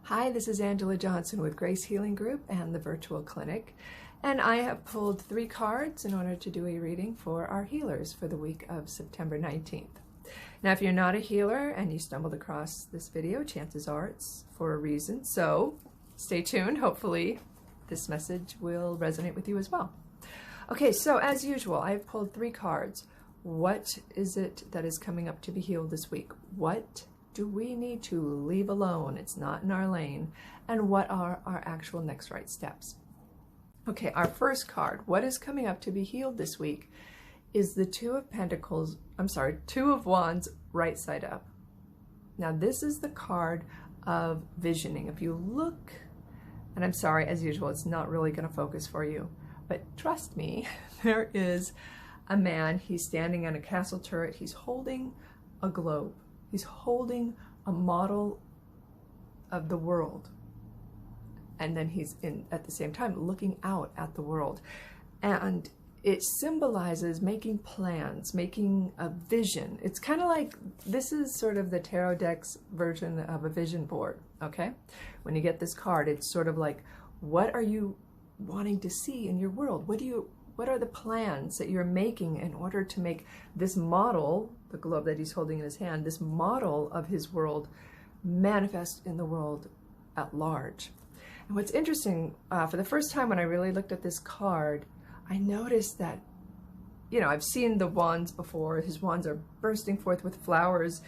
Hi, this is Angela Johnson with Grace Healing Group and the Virtual Clinic, and I have pulled 3 cards in order to do a reading for our healers for the week of September 19th. Now, if you're not a healer and you stumbled across this video, chances are it's for a reason, so stay tuned. Hopefully this message will resonate with you as well. Okay, so as usual, I've pulled 3 cards. What is it that is coming up to be healed this week? What do we need to leave alone? It's not in our lane. And what are our actual next right steps? Okay, our first card, what is coming up to be healed this week, is the Two of Wands right side up. Now this is the card of visioning. If you look, and I'm sorry, as usual, it's not really going to focus for you, but trust me, there is a man, he's standing on a castle turret, he's holding a globe. He's holding a model of the world, and then he's at the same time looking out at the world, and it symbolizes making plans, making a vision. It's kind of like, this is sort of the tarot deck's version of a vision board. Okay, when you get this card, it's sort of like, what are you wanting to see in your world? What are the plans that you're making in order to make this model, the globe that he's holding in his hand, this model of his world manifest in the world at large? And what's interesting, for the first time when I really looked at this card, I noticed that, you know, I've seen the wands before. His wands are bursting forth with flowers.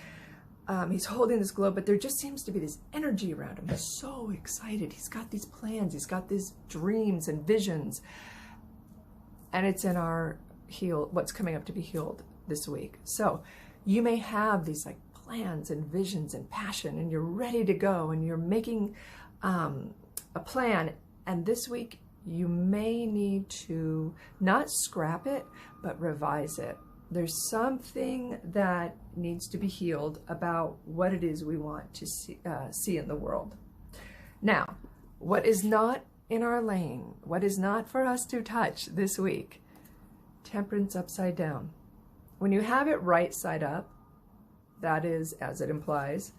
He's holding this globe, but there just seems to be this energy around him. He's so excited. He's got these plans. He's got these dreams and visions. And it's in our what's coming up to be healed this week. So you may have these like plans and visions and passion, and you're ready to go, and you're making a plan. And this week you may need to not scrap it, but revise it. There's something that needs to be healed about what it is we want to see in the world. Now, what is not in our lane, what is not for us to touch this week? Temperance upside down. When you have it right side up, that is, as it implies,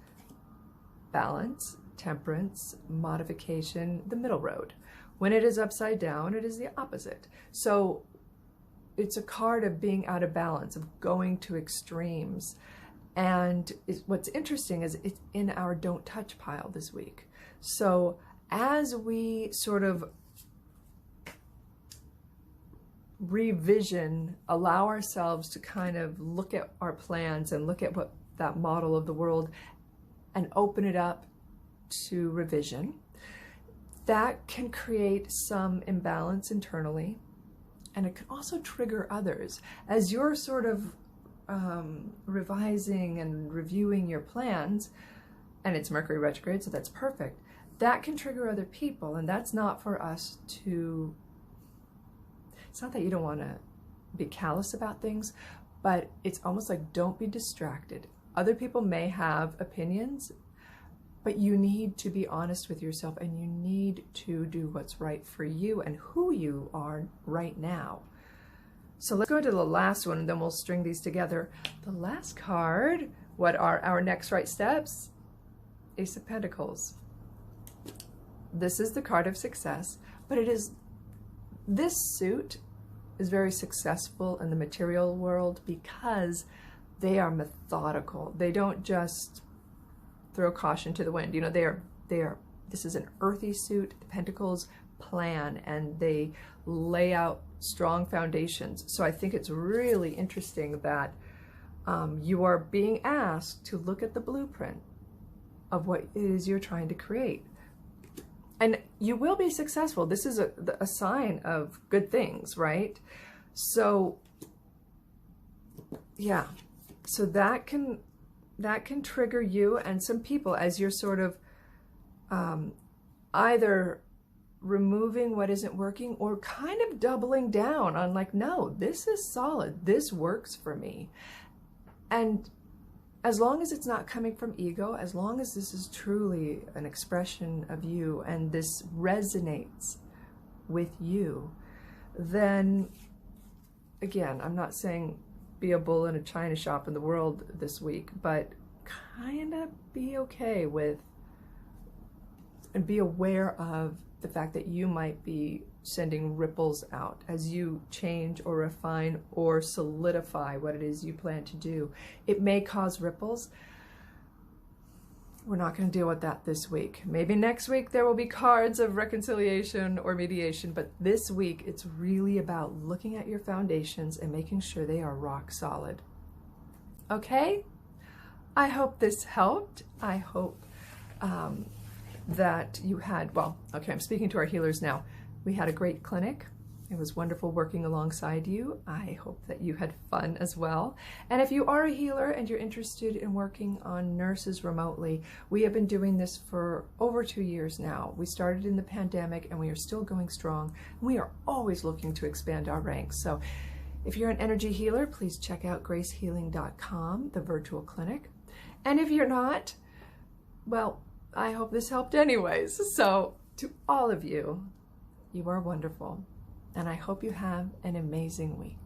balance, temperance, modification, the middle road. When it is upside down, it is the opposite. So it's a card of being out of balance, of going to extremes. And what's interesting is it's in our don't touch pile this week. So as we sort of revision, allow ourselves to kind of look at our plans and look at what that model of the world and open it up to revision, that can create some imbalance internally, and it can also trigger others. As you're sort of revising and reviewing your plans, and it's Mercury retrograde, so that's perfect, that can trigger other people, and that's not for us to, it's not that you don't want to be callous about things, but it's almost like, don't be distracted. Other people may have opinions, but you need to be honest with yourself, and you need to do what's right for you and who you are right now. So let's go to the last one, and then we'll string these together. The last card, what are our next right steps? Ace of Pentacles. This is the card of success, but this suit is very successful in the material world because they are methodical. They don't just throw caution to the wind. You know, this is an earthy suit. The Pentacles plan, and they lay out strong foundations. So I think it's really interesting that you are being asked to look at the blueprint of what it is you're trying to create. And you will be successful. This is a sign of good things, right? So yeah, so that can trigger you and some people as you're sort of either removing what isn't working or kind of doubling down on like, no, this is solid, this works for me. And as long as it's not coming from ego, as long as this is truly an expression of you and this resonates with you, then again, I'm not saying be a bull in a china shop in the world this week, but kind of be okay with and be aware of the fact that you might be sending ripples out as you change or refine or solidify what it is you plan to do. It may cause ripples. We're not going to deal with that this week. Maybe next week there will be cards of reconciliation or mediation, but this week it's really about looking at your foundations and making sure they are rock solid. Okay? I hope this helped. I hope that you had, well, okay, I'm speaking to our healers now. We had a great clinic. It was wonderful working alongside you. I hope that you had fun as well. And if you are a healer and you're interested in working on nurses remotely, we have been doing this for over 2 years now. We started in the pandemic and we are still going strong. We are always looking to expand our ranks. So if you're an energy healer, please check out gracehealing.com, the virtual clinic. And if you're not, well, I hope this helped anyways. So to all of you, you are wonderful. And I hope you have an amazing week.